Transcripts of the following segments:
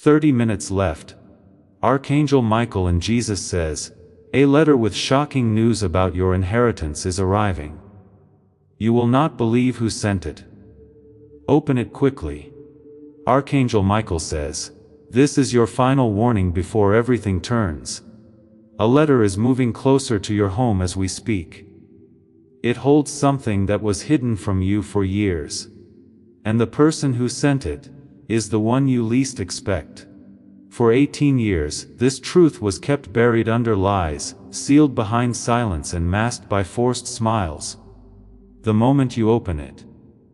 30 minutes left. Archangel Michael and Jesus says, "A letter with shocking news about your inheritance is arriving. You will not believe who sent it. Open it quickly." Archangel Michael says, "This is your final warning before everything turns. A letter is moving closer to your home as we speak. It holds something that was hidden from you for years. And the person who sent it is the one you least expect. For 18 years, this truth was kept buried under lies, sealed behind silence and masked by forced smiles. The moment you open it,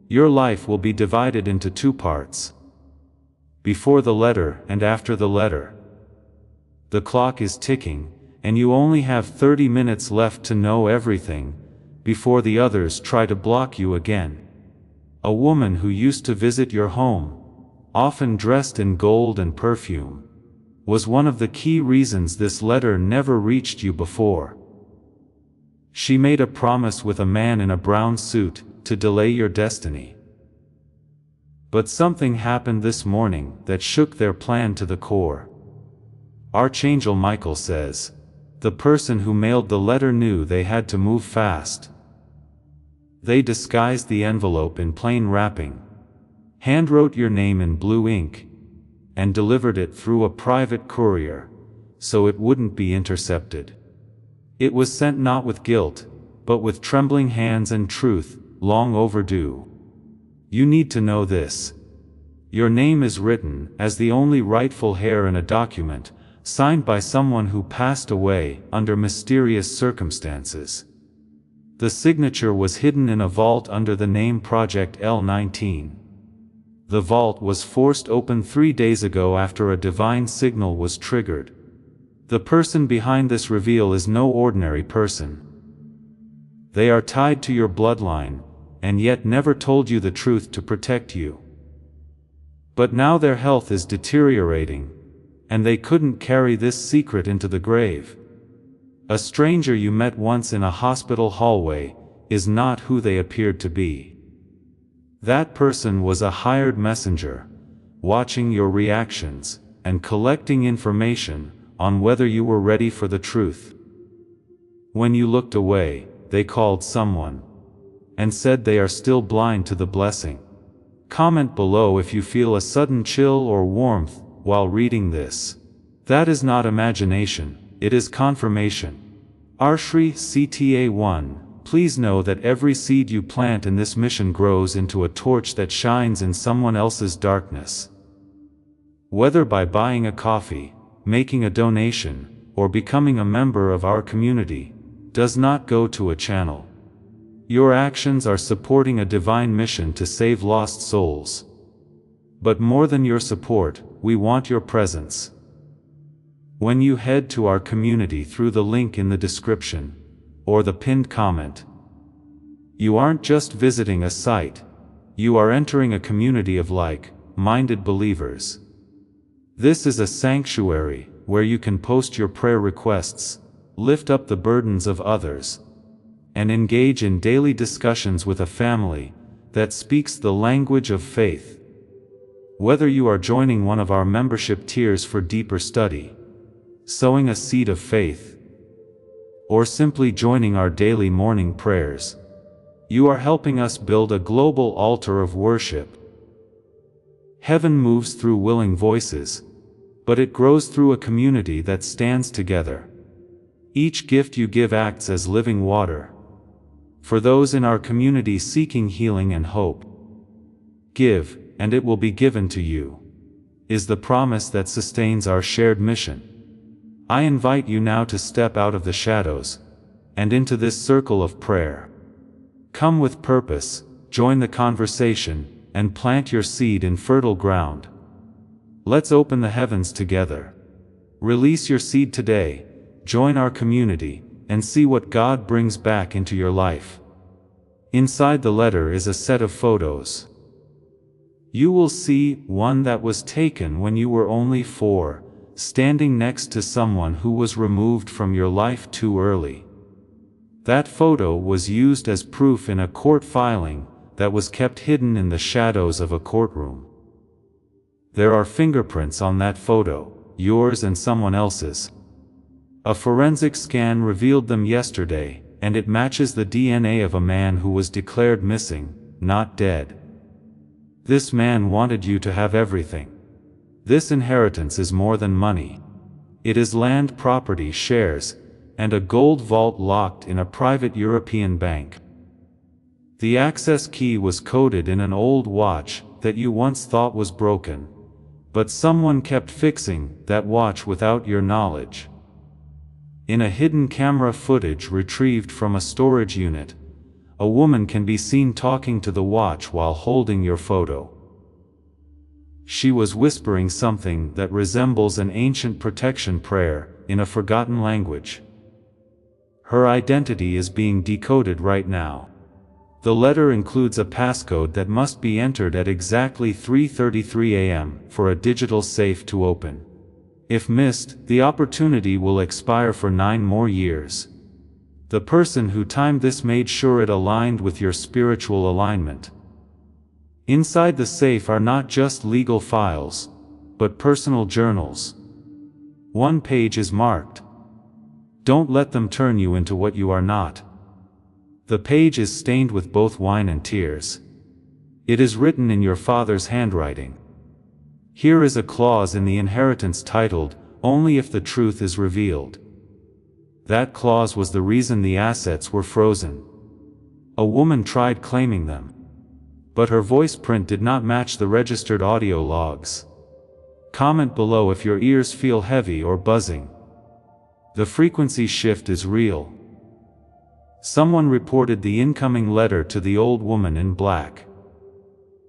your life will be divided into two parts. Before the letter and after the letter. The clock is ticking, and you only have 30 minutes left to know everything, before the others try to block you again. A woman who used to visit your home, often dressed in gold and perfume, was one of the key reasons this letter never reached you before. She made a promise with a man in a brown suit to delay your destiny. But something happened this morning that shook their plan to the core. Archangel Michael says, the person who mailed the letter knew they had to move fast. They disguised the envelope in plain wrapping, handwrote your name in blue ink, and delivered it through a private courier, so it wouldn't be intercepted. It was sent not with guilt, but with trembling hands and truth, long overdue. You need to know this. Your name is written as the only rightful heir in a document, signed by someone who passed away under mysterious circumstances. The signature was hidden in a vault under the name Project L19. The vault was forced open 3 days ago after a divine signal was triggered. The person behind this reveal is no ordinary person. They are tied to your bloodline, and yet never told you the truth to protect you. But now their health is deteriorating, and they couldn't carry this secret into the grave. A stranger you met once in a hospital hallway is not who they appeared to be. That person was a hired messenger, watching your reactions, and collecting information on whether you were ready for the truth. When you looked away, they called someone, and said they are still blind to the blessing. Comment below if you feel a sudden chill or warmth while reading this. That is not imagination, it is confirmation. Arshri CTA1. Please know that every seed you plant in this mission grows into a torch that shines in someone else's darkness. Whether by buying a coffee, making a donation, or becoming a member of our community, does not go to a channel. Your actions are supporting a divine mission to save lost souls. But more than your support, we want your presence. When you head to our community through the link in the description, or the pinned comment, you aren't just visiting a site, you are entering a community of like-minded believers. This is a sanctuary where you can post your prayer requests, lift up the burdens of others, and engage in daily discussions with a family that speaks the language of faith. Whether you are joining one of our membership tiers for deeper study, sowing a seed of faith, or simply joining our daily morning prayers, you are helping us build a global altar of worship. Heaven moves through willing voices, but it grows through a community that stands together. Each gift you give acts as living water for those in our community seeking healing and hope. Give, and it will be given to you, is the promise that sustains our shared mission. I invite you now to step out of the shadows and into this circle of prayer. Come with purpose, join the conversation, and plant your seed in fertile ground. Let's open the heavens together. Release your seed today, join our community, and see what God brings back into your life. Inside the letter is a set of photos. You will see one that was taken when you were only 4, standing next to someone who was removed from your life too early. That photo was used as proof in a court filing that was kept hidden in the shadows of a courtroom. There are fingerprints on that photo, yours and someone else's. A forensic scan revealed them yesterday, and it matches the DNA of a man who was declared missing, not dead. This man wanted you to have everything. This inheritance is more than money. It is land, property, shares, and a gold vault locked in a private European bank. The access key was coded in an old watch that you once thought was broken, but someone kept fixing that watch without your knowledge. In a hidden camera footage retrieved from a storage unit, a woman can be seen talking to the watch while holding your photo. She was whispering something that resembles an ancient protection prayer in a forgotten language. Her identity is being decoded right now. The letter includes a passcode that must be entered at exactly 3:33 a.m. for a digital safe to open. If missed, the opportunity will expire for 9 more years. The person who timed this made sure it aligned with your spiritual alignment. Inside the safe are not just legal files, but personal journals. One page is marked, "Don't let them turn you into what you are not." The page is stained with both wine and tears. It is written in your father's handwriting. Here is a clause in the inheritance titled, "Only if the truth is revealed." That clause was the reason the assets were frozen. A woman tried claiming them, but her voice print did not match the registered audio logs. Comment below if your ears feel heavy or buzzing. The frequency shift is real. Someone reported the incoming letter to the old woman in black.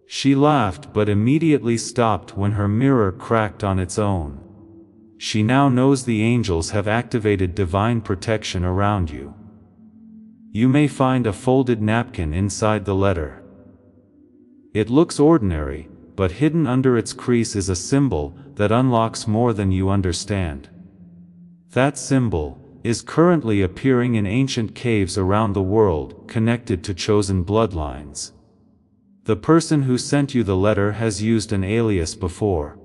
She laughed but immediately stopped when her mirror cracked on its own. She now knows the angels have activated divine protection around you. You may find a folded napkin inside the letter. It looks ordinary, but hidden under its crease is a symbol that unlocks more than you understand. That symbol is currently appearing in ancient caves around the world, connected to chosen bloodlines. The person who sent you the letter has used an alias before.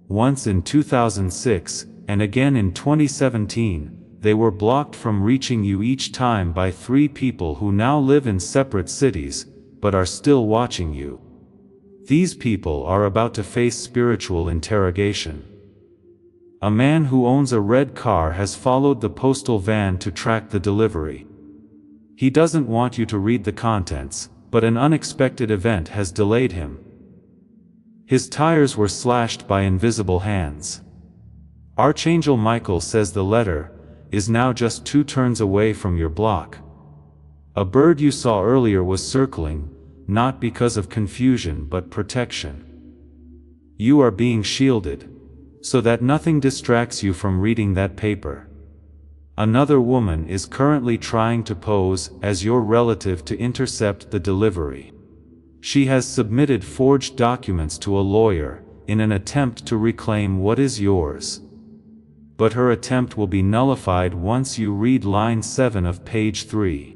Once in 2006, and again in 2017, they were blocked from reaching you each time by 3 people who now live in separate cities, but are still watching you. These people are about to face spiritual interrogation. A man who owns a red car has followed the postal van to track the delivery. He doesn't want you to read the contents, but an unexpected event has delayed him. His tires were slashed by invisible hands. Archangel Michael says the letter is now just 2 turns away from your block. A bird you saw earlier was circling, not because of confusion but protection. You are being shielded, so that nothing distracts you from reading that paper. Another woman is currently trying to pose as your relative to intercept the delivery. She has submitted forged documents to a lawyer in an attempt to reclaim what is yours. But her attempt will be nullified once you read line 7 of page 3.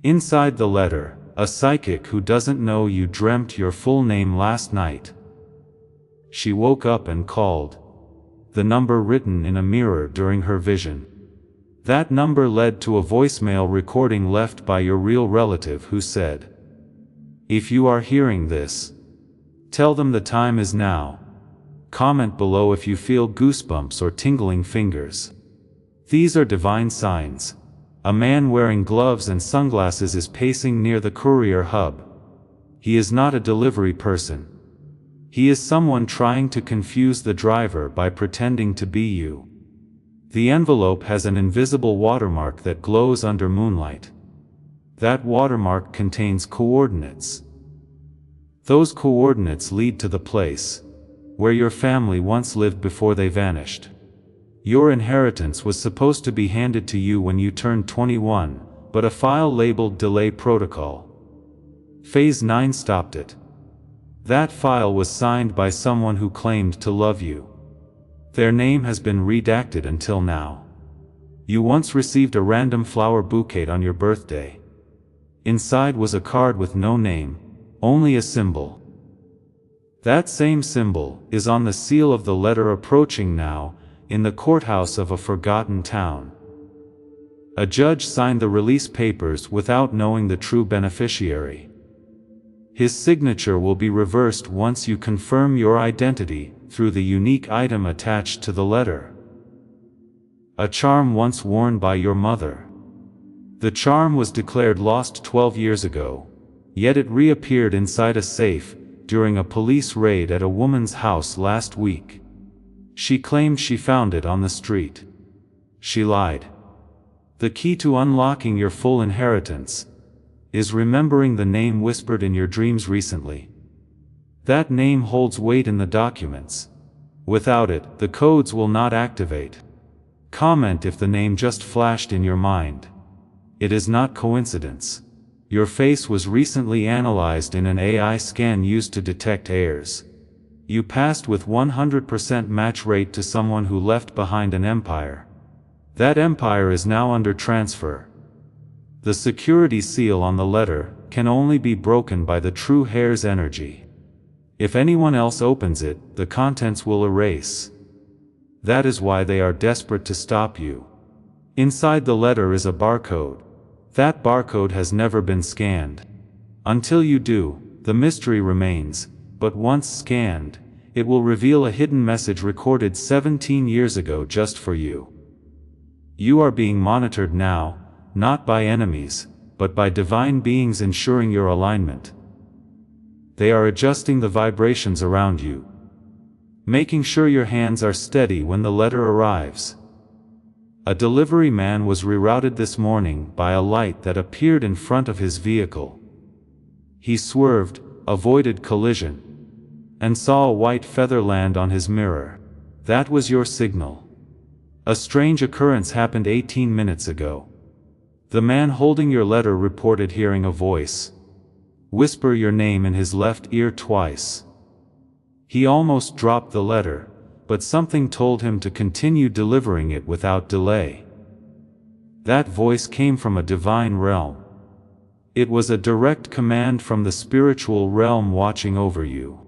Inside the letter, a psychic who doesn't know you dreamt your full name last night. She woke up and called the number written in a mirror during her vision. That number led to a voicemail recording left by your real relative who said, "If you are hearing this, tell them the time is now." Comment below if you feel goosebumps or tingling fingers. These are divine signs. A man wearing gloves and sunglasses is pacing near the courier hub. He is not a delivery person. He is someone trying to confuse the driver by pretending to be you. The envelope has an invisible watermark that glows under moonlight. That watermark contains coordinates. Those coordinates lead to the place where your family once lived before they vanished. Your inheritance was supposed to be handed to you when you turned 21, but a file labeled Delay Protocol Phase 9 stopped it. That file was signed by someone who claimed to love you. Their name has been redacted until now. You once received a random flower bouquet on your birthday. Inside was a card with no name, only a symbol. That same symbol is on the seal of the letter approaching now, in the courthouse of a forgotten town. A judge signed the release papers without knowing the true beneficiary. His signature will be reversed once you confirm your identity through the unique item attached to the letter. A charm once worn by your mother. The charm was declared lost 12 years ago, yet it reappeared inside a safe during a police raid at a woman's house last week. She claimed she found it on the street. She lied. The key to unlocking your full inheritance is remembering the name whispered in your dreams recently. That name holds weight in the documents. Without it, the codes will not activate. Comment if the name just flashed in your mind. It is not coincidence. Your face was recently analyzed in an AI scan used to detect heirs. You passed with 100% match rate to someone who left behind an empire. That empire is now under transfer. The security seal on the letter can only be broken by the true heir's energy. If anyone else opens it, the contents will erase. That is why they are desperate to stop you. Inside the letter is a barcode. That barcode has never been scanned. Until you do, the mystery remains, but once scanned, it will reveal a hidden message recorded 17 years ago just for you. You are being monitored now, not by enemies, but by divine beings ensuring your alignment. They are adjusting the vibrations around you, making sure your hands are steady when the letter arrives. A delivery man was rerouted this morning by a light that appeared in front of his vehicle. He swerved, avoided collision, and saw a white feather land on his mirror. That was your signal. A strange occurrence happened 18 minutes ago. The man holding your letter reported hearing a voice whisper your name in his left ear twice. He almost dropped the letter, but something told him to continue delivering it without delay. That voice came from a divine realm. It was a direct command from the spiritual realm watching over you.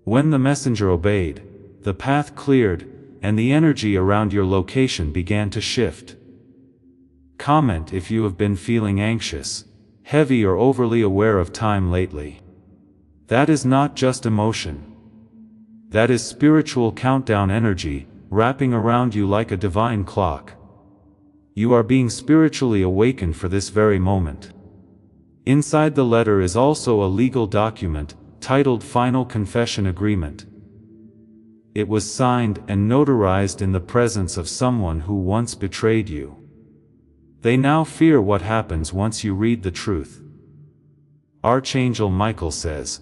When the messenger obeyed, the path cleared, and the energy around your location began to shift. Comment if you have been feeling anxious, heavy or overly aware of time lately. That is not just emotion. That is spiritual countdown energy, wrapping around you like a divine clock. You are being spiritually awakened for this very moment. Inside the letter is also a legal document, titled Final Confession Agreement. It was signed and notarized in the presence of someone who once betrayed you. They now fear what happens once you read the truth. Archangel Michael says,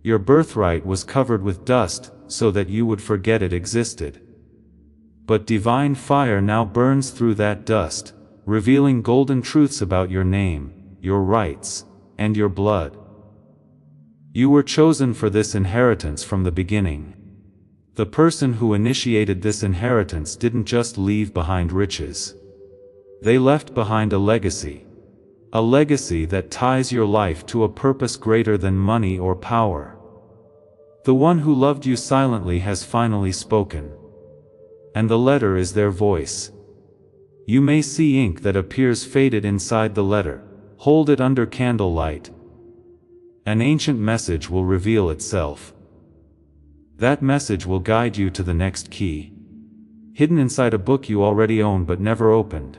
"Your birthright was covered with dust, so that you would forget it existed. But divine fire now burns through that dust, revealing golden truths about your name, your rights, and your blood. You were chosen for this inheritance from the beginning. The person who initiated this inheritance didn't just leave behind riches. They left behind a legacy that ties your life to a purpose greater than money or power. The one who loved you silently has finally spoken. And the letter is their voice. You may see ink that appears faded inside the letter. Hold it under candlelight. An ancient message will reveal itself. That message will guide you to the next key, hidden inside a book you already own but never opened.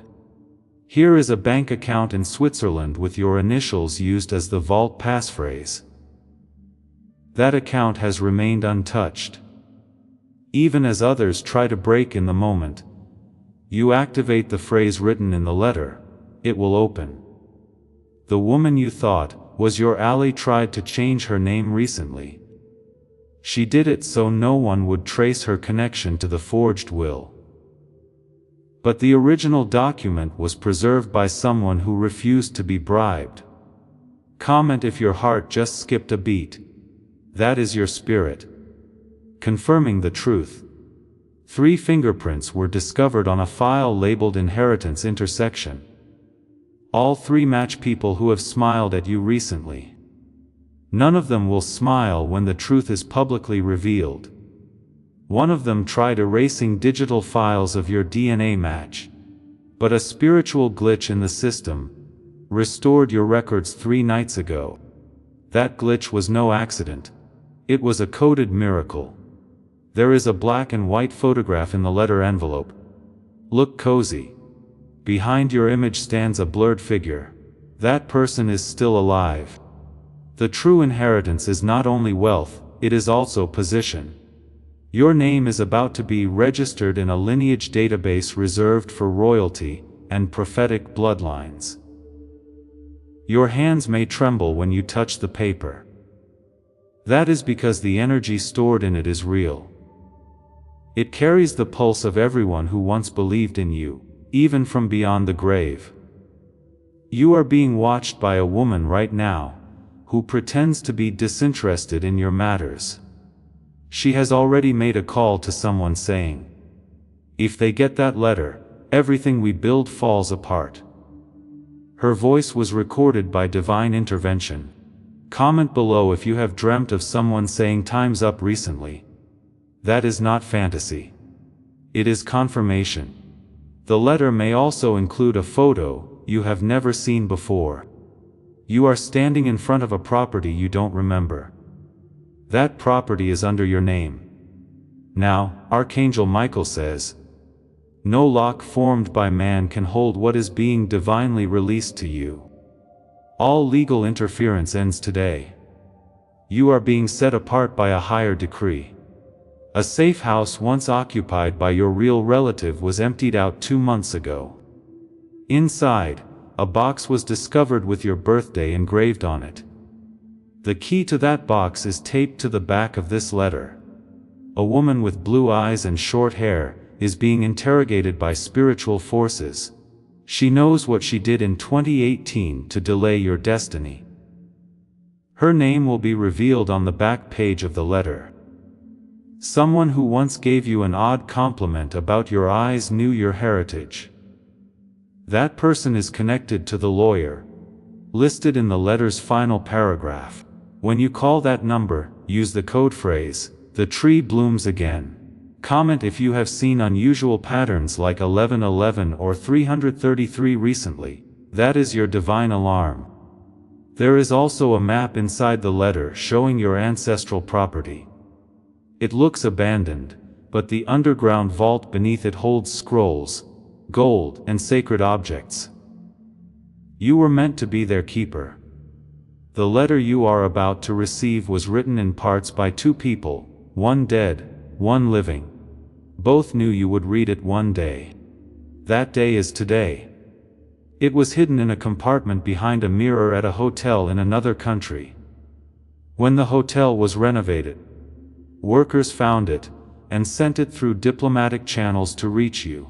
Here is a bank account in Switzerland with your initials used as the vault passphrase. That account has remained untouched. Even as others try to break in the moment, you activate the phrase written in the letter, it will open. The woman you thought was your ally tried to change her name recently. She did it so no one would trace her connection to the forged will. But the original document was preserved by someone who refused to be bribed. Comment if your heart just skipped a beat. That is your spirit confirming the truth. 3 fingerprints were discovered on a file labeled Inheritance Intersection. All 3 match people who have smiled at you recently. None of them will smile when the truth is publicly revealed. One of them tried erasing digital files of your DNA match. But a spiritual glitch in the system restored your records 3 nights ago. That glitch was no accident. It was a coded miracle. There is a black and white photograph in the letter envelope. Look cozy. Behind your image stands a blurred figure. That person is still alive. The true inheritance is not only wealth, it is also position. Your name is about to be registered in a lineage database reserved for royalty and prophetic bloodlines. Your hands may tremble when you touch the paper. That is because the energy stored in it is real. It carries the pulse of everyone who once believed in you, even from beyond the grave. You are being watched by a woman right now, who pretends to be disinterested in your matters. She has already made a call to someone saying, if they get that letter, everything we build falls apart. Her voice was recorded by divine intervention. Comment below if you have dreamt of someone saying time's up recently. That is not fantasy. It is confirmation. The letter may also include a photo you have never seen before. You are standing in front of a property you don't remember. That property is under your name. Now, Archangel Michael says, no lock formed by man can hold what is being divinely released to you. All legal interference ends today. You are being set apart by a higher decree. A safe house once occupied by your real relative was emptied out 2 months ago. Inside, a box was discovered with your birthday engraved on it. The key to that box is taped to the back of this letter. A woman with blue eyes and short hair is being interrogated by spiritual forces. She knows what she did in 2018 to delay your destiny. Her name will be revealed on the back page of the letter. Someone who once gave you an odd compliment about your eyes knew your heritage. That person is connected to the lawyer, listed in the letter's final paragraph. When you call that number, use the code phrase, "The tree blooms again." Comment if you have seen unusual patterns like 1111 or 333 recently. That is your divine alarm. There is also a map inside the letter showing your ancestral property. It looks abandoned, but the underground vault beneath it holds scrolls, gold, and sacred objects. You were meant to be their keeper. The letter you are about to receive was written in parts by 2 people, one dead, one living. Both knew you would read it one day. That day is today. It was hidden in a compartment behind a mirror at a hotel in another country. When the hotel was renovated, workers found it, and sent it through diplomatic channels to reach you.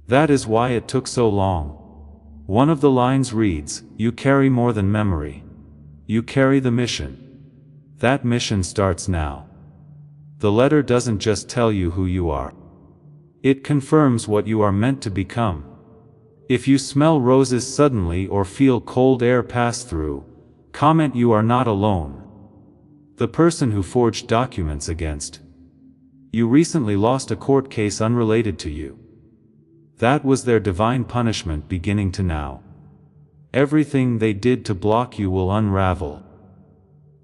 That is why it took so long. One of the lines reads, "You carry more than memory. You carry the mission." That mission starts now. The letter doesn't just tell you who you are. It confirms what you are meant to become. If you smell roses suddenly or feel cold air pass through, comment you are not alone. The person who forged documents against you recently lost a court case unrelated to you. That was their divine punishment beginning to now. Everything they did to block you will unravel.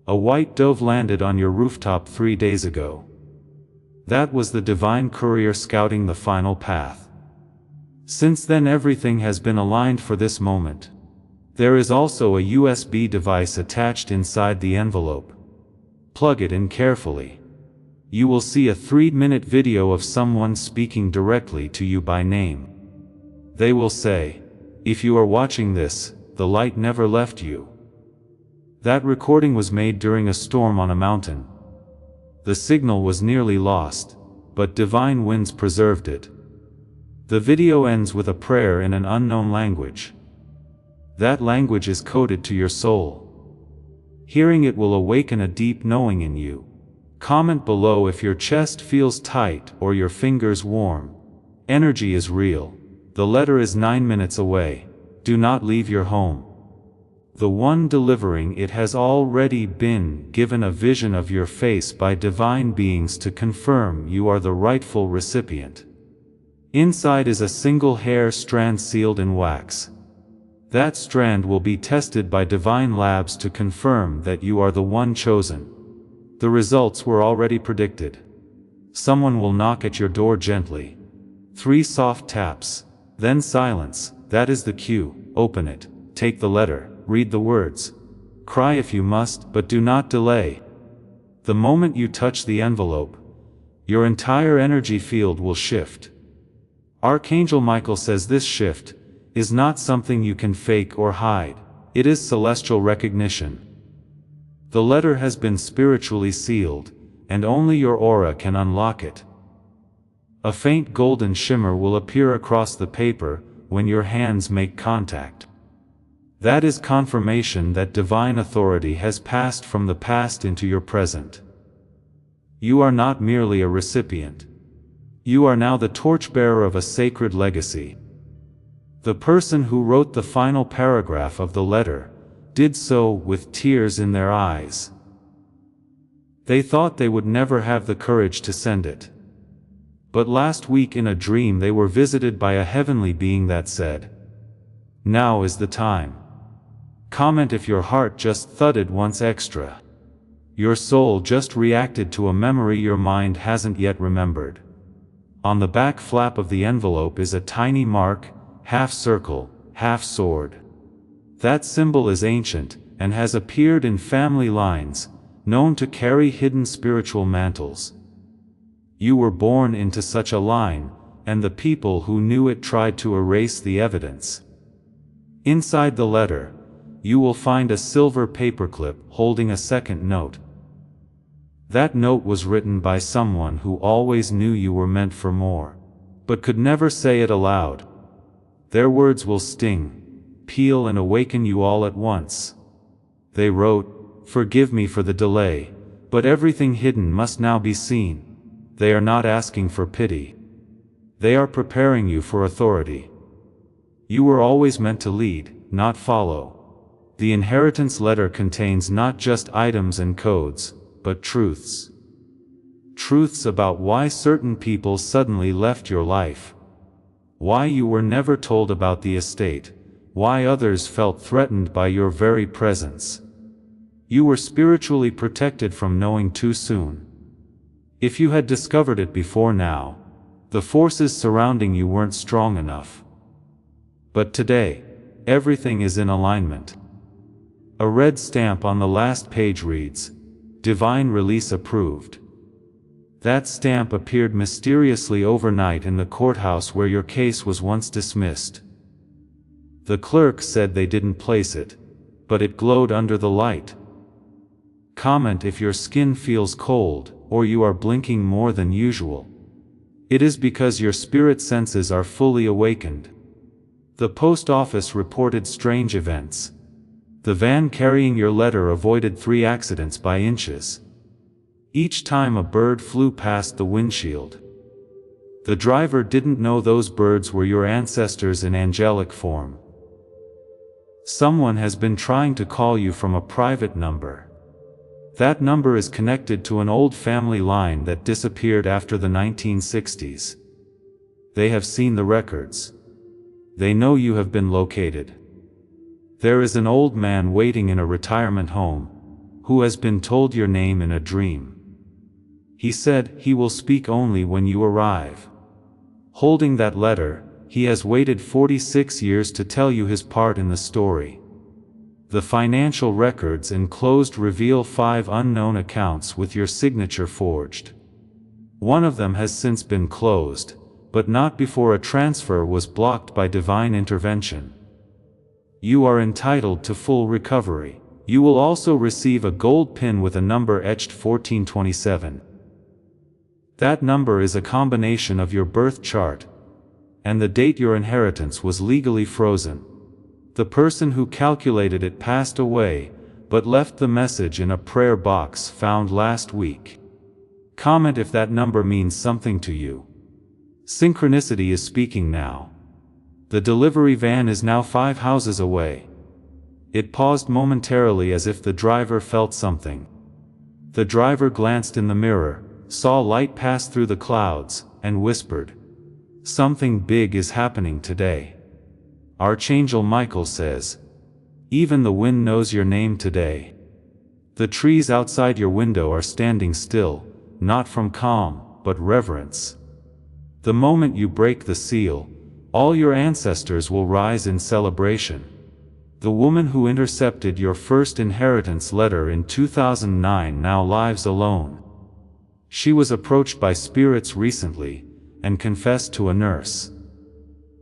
A white dove landed on your rooftop 3 days ago. That was the divine courier scouting the final path. Since then everything has been aligned for this moment. There is also a USB device attached inside the envelope. Plug it in carefully. You will see a 3-minute video of someone speaking directly to you by name. They will say, "If you are watching this, the light never left you." That recording was made during a storm on a mountain. The signal was nearly lost, but divine winds preserved it. The video ends with a prayer in an unknown language. That language is coded to your soul. Hearing it will awaken a deep knowing in you. Comment below if your chest feels tight or your fingers warm. Energy is real. The letter is 9 minutes away. Do not leave your home. The one delivering it has already been given a vision of your face by divine beings to confirm you are the rightful recipient. Inside is a single hair strand sealed in wax. That strand will be tested by divine labs to confirm that you are the one chosen. The results were already predicted. Someone will knock at your door gently. 3 soft taps, then silence. That is the cue. Open it, take the letter, read the words. Cry if you must, but do not delay. The moment you touch the envelope, your entire energy field will shift. Archangel Michael says this shift is not something you can fake or hide. It is celestial recognition. The letter has been spiritually sealed, and only your aura can unlock it. A faint golden shimmer will appear across the paper when your hands make contact. That is confirmation that divine authority has passed from the past into your present. You are not merely a recipient. You are now the torchbearer of a sacred legacy. The person who wrote the final paragraph of the letter did so with tears in their eyes. They thought they would never have the courage to send it. But last week in a dream they were visited by a heavenly being that said, "Now is the time." Comment if your heart just thudded once extra. Your soul just reacted to a memory your mind hasn't yet remembered. On the back flap of the envelope is a tiny mark, half circle, half sword. That symbol is ancient, and has appeared in family lines, known to carry hidden spiritual mantles. You were born into such a line, and the people who knew it tried to erase the evidence. Inside the letter, you will find a silver paperclip holding a second note. That note was written by someone who always knew you were meant for more, but could never say it aloud. Their words will sting, peel and awaken you all at once. They wrote, "Forgive me for the delay, but everything hidden must now be seen." They are not asking for pity. They are preparing you for authority. You were always meant to lead, not follow. The inheritance letter contains not just items and codes, but truths. Truths about why certain people suddenly left your life. Why you were never told about the estate, why others felt threatened by your very presence. You were spiritually protected from knowing too soon. If you had discovered it before now, the forces surrounding you weren't strong enough. But today, everything is in alignment. A red stamp on the last page reads, "Divine Release Approved." That stamp appeared mysteriously overnight in the courthouse where your case was once dismissed. The clerk said they didn't place it, but it glowed under the light. Comment if your skin feels cold, or you are blinking more than usual. It is because your spirit senses are fully awakened. The post office reported strange events. The van carrying your letter avoided 3 accidents by inches. Each time a bird flew past the windshield. The driver didn't know those birds were your ancestors in angelic form. Someone has been trying to call you from a private number. That number is connected to an old family line that disappeared after the 1960s. They have seen the records. They know you have been located. There is an old man waiting in a retirement home, who has been told your name in a dream. He said he will speak only when you arrive. Holding that letter, he has waited 46 years to tell you his part in the story. The financial records enclosed reveal 5 unknown accounts with your signature forged. One of them has since been closed, but not before a transfer was blocked by divine intervention. You are entitled to full recovery. You will also receive a gold pin with a number etched 1427. That number is a combination of your birth chart and the date your inheritance was legally frozen. The person who calculated it passed away, but left the message in a prayer box found last week. Comment if that number means something to you. Synchronicity is speaking now. The delivery van is now 5 houses away. It paused momentarily as if the driver felt something. The driver glanced in the mirror, saw light pass through the clouds, and whispered, "Something big is happening today. Archangel Michael says, even the wind knows your name today. The trees outside your window are standing still, not from calm, but reverence. The moment you break the seal, all your ancestors will rise in celebration." The woman who intercepted your first inheritance letter in 2009 now lives alone. She was approached by spirits recently, and confessed to a nurse.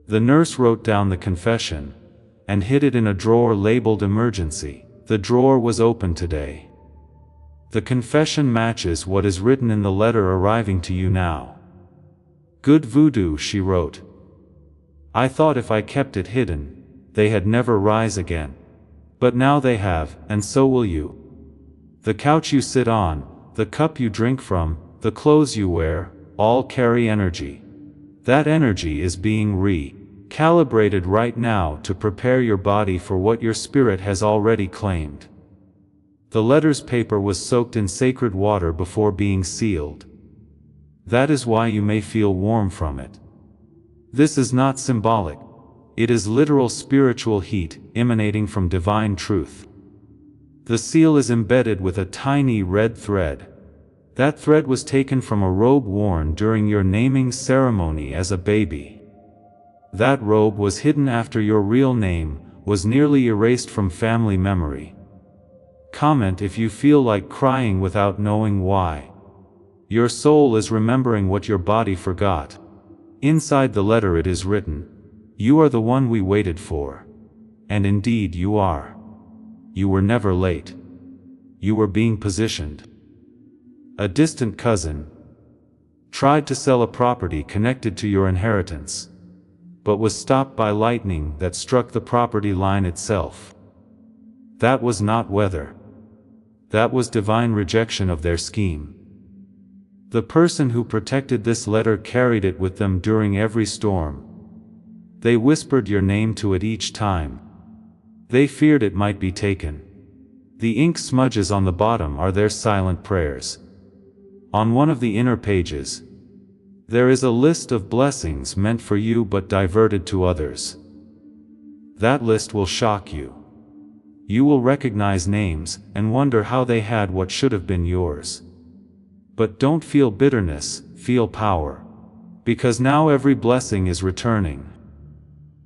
The nurse wrote down the confession, and hid it in a drawer labeled emergency. The drawer was open today. The confession matches what is written in the letter arriving to you now. "Good voodoo," she wrote. "I thought if I kept it hidden, they had never rise again. But now they have, and so will you. The couch you sit on, the cup you drink from, the clothes you wear, all carry energy. That energy is being calibrated right now to prepare your body for what your spirit has already claimed." The letter's paper was soaked in sacred water before being sealed. That is why you may feel warm from it. This is not symbolic. It is literal spiritual heat emanating from divine truth. The seal is embedded with a tiny red thread. That thread was taken from a robe worn during your naming ceremony as a baby. That robe was hidden after your real name was nearly erased from family memory. Comment if you feel like crying without knowing why. Your soul is remembering what your body forgot. Inside the letter it is written, "You are the one we waited for." And indeed you are. You were never late. You were being positioned. A distant cousin tried to sell a property connected to your inheritance, but was stopped by lightning that struck the property line itself. That was not weather. That was divine rejection of their scheme. The person who protected this letter carried it with them during every storm. They whispered your name to it each time. They feared it might be taken. The ink smudges on the bottom are their silent prayers. On one of the inner pages, there is a list of blessings meant for you but diverted to others. That list will shock you. You will recognize names and wonder how they had what should have been yours. But don't feel bitterness, feel power. Because now every blessing is returning.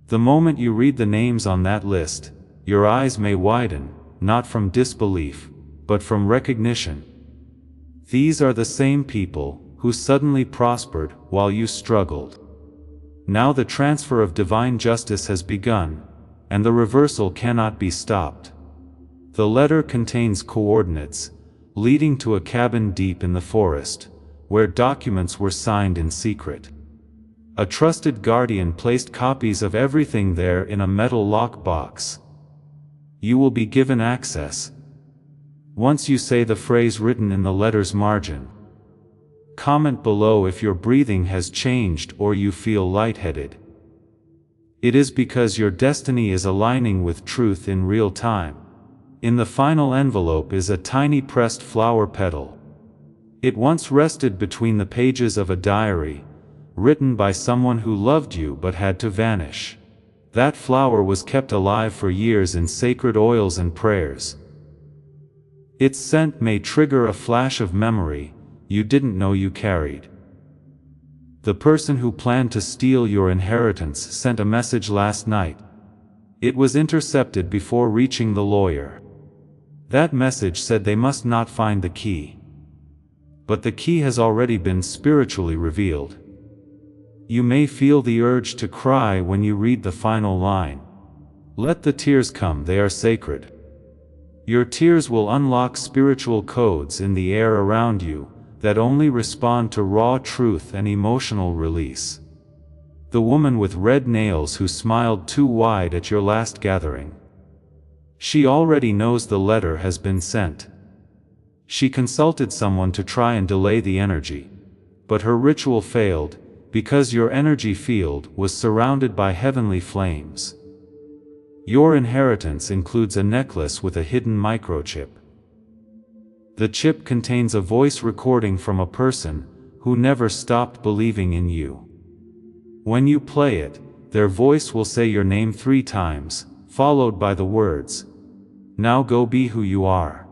The moment you read the names on that list, your eyes may widen, not from disbelief, but from recognition. These are the same people who suddenly prospered while you struggled. Now the transfer of divine justice has begun, and the reversal cannot be stopped. The letter contains coordinates, leading to a cabin deep in the forest, where documents were signed in secret. A trusted guardian placed copies of everything there in a metal lockbox. You will be given access once you say the phrase written in the letter's margin. Comment below if your breathing has changed or you feel lightheaded. It is because your destiny is aligning with truth in real time. In the final envelope is a tiny pressed flower petal. It once rested between the pages of a diary, written by someone who loved you but had to vanish. That flower was kept alive for years in sacred oils and prayers. Its scent may trigger a flash of memory you didn't know you carried. The person who planned to steal your inheritance sent a message last night. It was intercepted before reaching the lawyer. That message said they must not find the key. But the key has already been spiritually revealed. You may feel the urge to cry when you read the final line. Let the tears come, they are sacred. Your tears will unlock spiritual codes in the air around you that only respond to raw truth and emotional release. The woman with red nails who smiled too wide at your last gathering. She already knows the letter has been sent. She consulted someone to try and delay the energy, but her ritual failed because your energy field was surrounded by heavenly flames. Your inheritance includes a necklace with a hidden microchip. The chip contains a voice recording from a person who never stopped believing in you. When you play it, their voice will say your name 3 times, followed by the words, "Now go be who you are."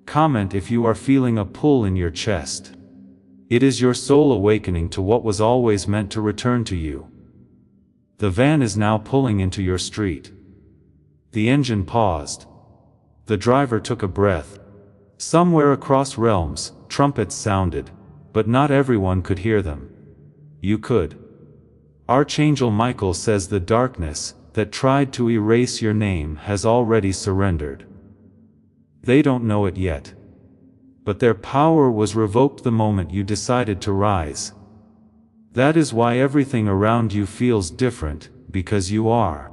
Comment if you are feeling a pull in your chest. It is your soul awakening to what was always meant to return to you. The van is now pulling into your street. The engine paused. The driver took a breath. Somewhere across realms, trumpets sounded, but not everyone could hear them. You could. Archangel Michael says the darkness that tried to erase your name has already surrendered. They don't know it yet. But their power was revoked the moment you decided to rise. That is why everything around you feels different, because you are.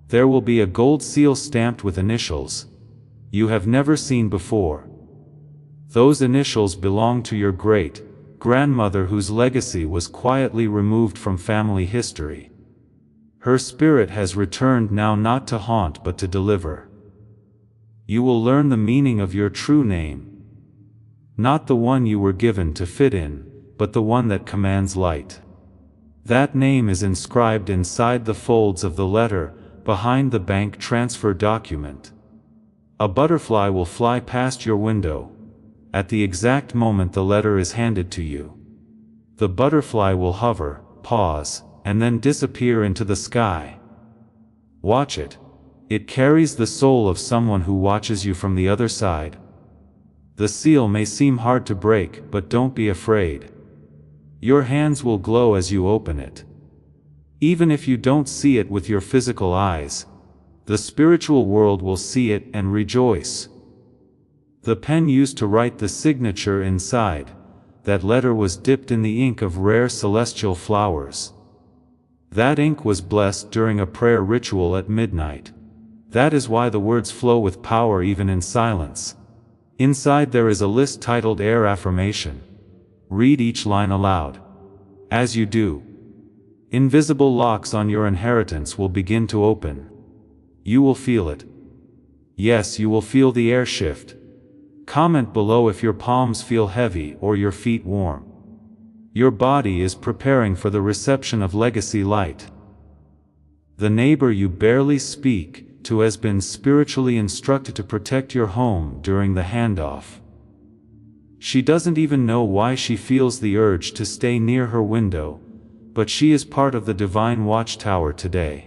There will be a gold seal stamped with initials you have never seen before. Those initials belong to your great-grandmother whose legacy was quietly removed from family history. Her spirit has returned now not to haunt but to deliver. You will learn the meaning of your true name. Not the one you were given to fit in, but the one that commands light. That name is inscribed inside the folds of the letter, behind the bank transfer document. A butterfly will fly past your window. At the exact moment the letter is handed to you. The butterfly will hover, pause, and then disappear into the sky. Watch it. It carries the soul of someone who watches you from the other side. The seal may seem hard to break, but don't be afraid. Your hands will glow as you open it. Even if you don't see it with your physical eyes, the spiritual world will see it and rejoice. The pen used to write the signature inside, that letter was dipped in the ink of rare celestial flowers. That ink was blessed during a prayer ritual at midnight. That is why the words flow with power even in silence. Inside there is a list titled Air Affirmation. Read each line aloud. As you do, invisible locks on your inheritance will begin to open. You will feel it. Yes, you will feel the air shift. Comment below if your palms feel heavy or your feet warm. Your body is preparing for the reception of legacy light. The neighbor you barely speak to has been spiritually instructed to protect your home during the handoff. She doesn't even know why she feels the urge to stay near her window, but she is part of the divine watchtower today.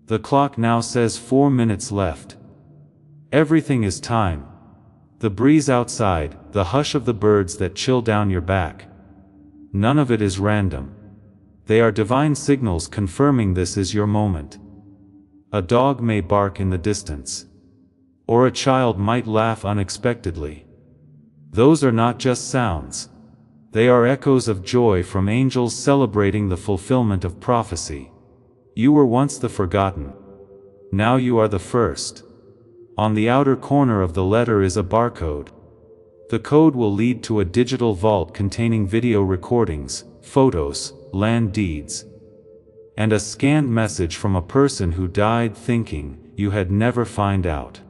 The clock now says 4 minutes left. Everything is time. The breeze outside, the hush of the birds that chill down your back. None of it is random. They are divine signals confirming this is your moment. A dog may bark in the distance. Or a child might laugh unexpectedly. Those are not just sounds. They are echoes of joy from angels celebrating the fulfillment of prophecy. You were once the forgotten. Now you are the first. On the outer corner of the letter is a barcode. The code will lead to a digital vault containing video recordings, photos, land deeds, and a scanned message from a person who died thinking you had never find out.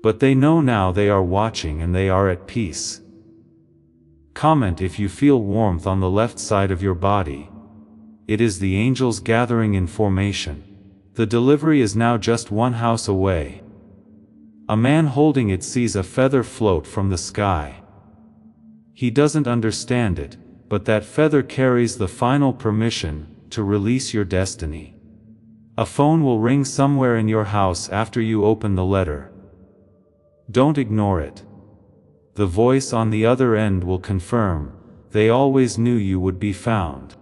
But they know now, they are watching and they are at peace. Comment if you feel warmth on the left side of your body. It is the angels gathering in formation. The delivery is now just one house away. A man holding it sees a feather float from the sky. He doesn't understand it, but that feather carries the final permission to release your destiny. A phone will ring somewhere in your house after you open the letter. Don't ignore it. The voice on the other end will confirm, they always knew you would be found.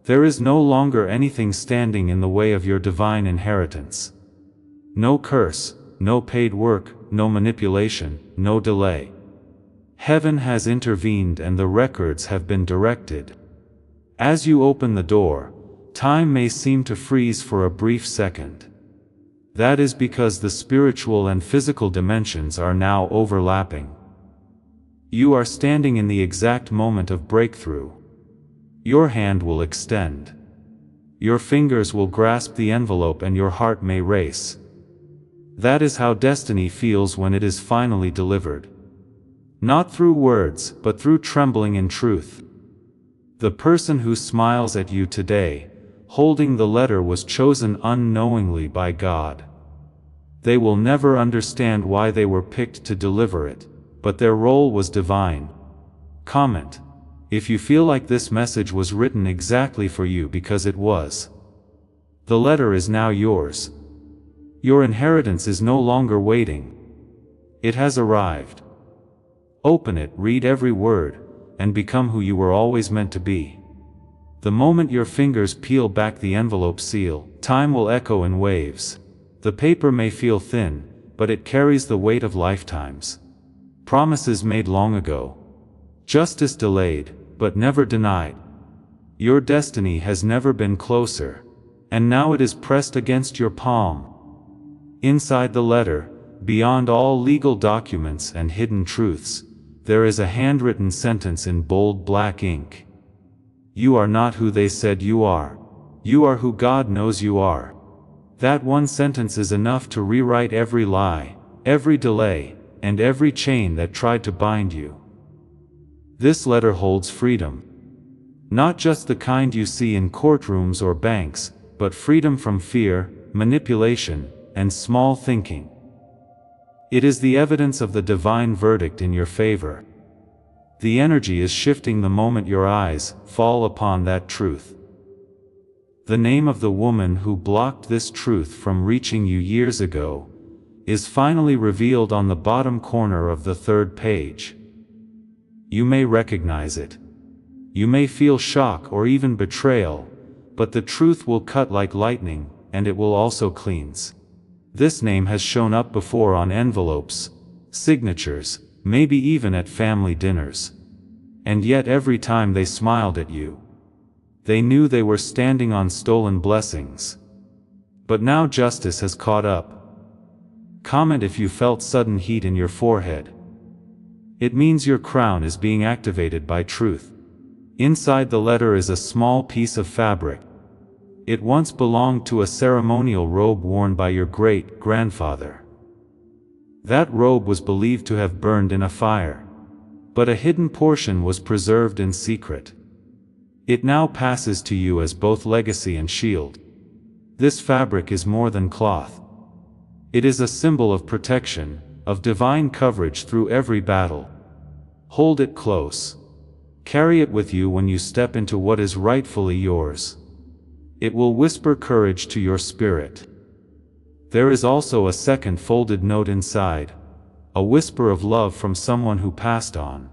There is no longer anything standing in the way of your divine inheritance. No curse, no paid work, no manipulation, no delay. Heaven has intervened and the records have been directed. As you open the door, time may seem to freeze for a brief second. That is because the spiritual and physical dimensions are now overlapping. You are standing in the exact moment of breakthrough. Your hand will extend. Your fingers will grasp the envelope and your heart may race. That is how destiny feels when it is finally delivered. Not through words, but through trembling in truth. The person who smiles at you today, holding the letter, was chosen unknowingly by God. They will never understand why they were picked to deliver it, but their role was divine. Comment if you feel like this message was written exactly for you, because it was. The letter is now yours. Your inheritance is no longer waiting. It has arrived. Open it, read every word, and become who you were always meant to be. The moment your fingers peel back the envelope seal, time will echo in waves. The paper may feel thin, but it carries the weight of lifetimes. Promises made long ago. Justice delayed, but never denied. Your destiny has never been closer, and now it is pressed against your palm. Inside the letter, beyond all legal documents and hidden truths, there is a handwritten sentence in bold black ink. You are not who they said you are. You are who God knows you are. That one sentence is enough to rewrite every lie, every delay, and every chain that tried to bind you. This letter holds freedom. Not just the kind you see in courtrooms or banks, but freedom from fear, manipulation, and small thinking. It is the evidence of the divine verdict in your favor. The energy is shifting the moment your eyes fall upon that truth. The name of the woman who blocked this truth from reaching you years ago is finally revealed on the bottom corner of the 3rd page. You may recognize it. You may feel shock or even betrayal, but the truth will cut like lightning, and it will also cleanse. This name has shown up before on envelopes, signatures, maybe even at family dinners. And yet every time they smiled at you, they knew they were standing on stolen blessings. But now justice has caught up. Comment if you felt sudden heat in your forehead. It means your crown is being activated by truth. Inside the letter is a small piece of fabric. It once belonged to a ceremonial robe worn by your great-grandfather. That robe was believed to have burned in a fire, but a hidden portion was preserved in secret. It now passes to you as both legacy and shield. This fabric is more than cloth. It is a symbol of protection, of divine coverage through every battle. Hold it close. Carry it with you when you step into what is rightfully yours. It will whisper courage to your spirit. There is also a second folded note inside, a whisper of love from someone who passed on.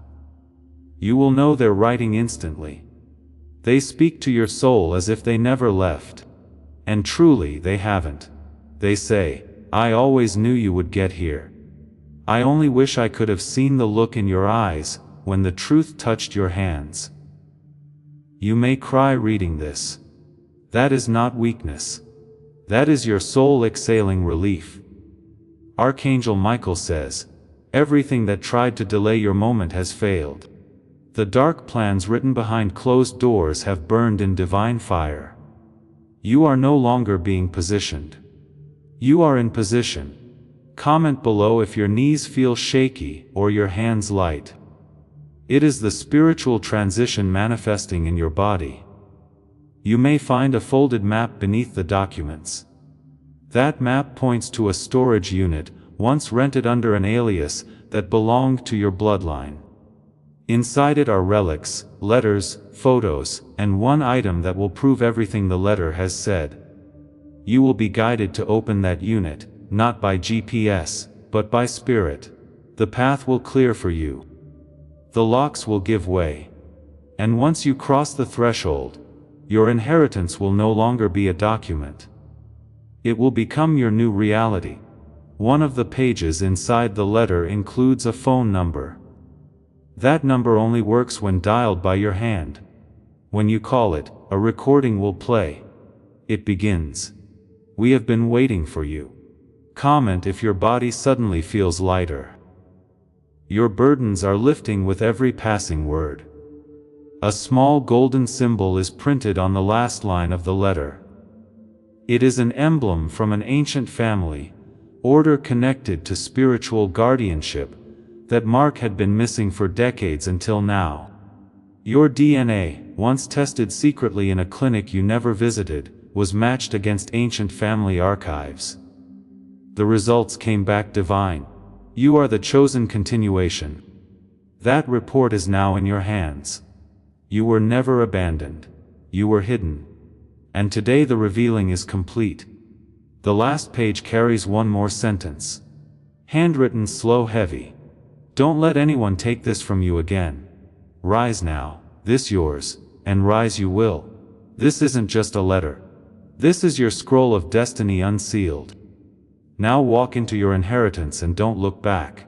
You will know their writing instantly. They speak to your soul as if they never left. And truly they haven't. They say, I always knew you would get here. I only wish I could have seen the look in your eyes when the truth touched your hands. You may cry reading this. That is not weakness. That is your soul exhaling relief. Archangel Michael says, everything that tried to delay your moment has failed. The dark plans written behind closed doors have burned in divine fire. You are no longer being positioned. You are in position. Comment below if your knees feel shaky or your hands light. It is the spiritual transition manifesting in your body. You may find a folded map beneath the documents. That map points to a storage unit, once rented under an alias, that belonged to your bloodline. Inside it are relics, letters, photos, and one item that will prove everything the letter has said. You will be guided to open that unit, not by GPS, but by spirit. The path will clear for you. The locks will give way. And once you cross the threshold, your inheritance will no longer be a document. It will become your new reality. One of the pages inside the letter includes a phone number. That number only works when dialed by your hand. When you call it, a recording will play. It begins. We have been waiting for you. Comment if your body suddenly feels lighter. Your burdens are lifting with every passing word. A small golden symbol is printed on the last line of the letter. It is an emblem from an ancient family, order connected to spiritual guardianship, that Mark had been missing for decades until now. Your DNA, once tested secretly in a clinic you never visited, was matched against ancient family archives. The results came back divine. You are the chosen continuation. That report is now in your hands. You were never abandoned. You were hidden. And today the revealing is complete. The last page carries one more sentence. Handwritten slow heavy. Don't let anyone take this from you again. Rise now, this yours, and rise you will. This isn't just a letter. This is your scroll of destiny unsealed. Now walk into your inheritance and don't look back.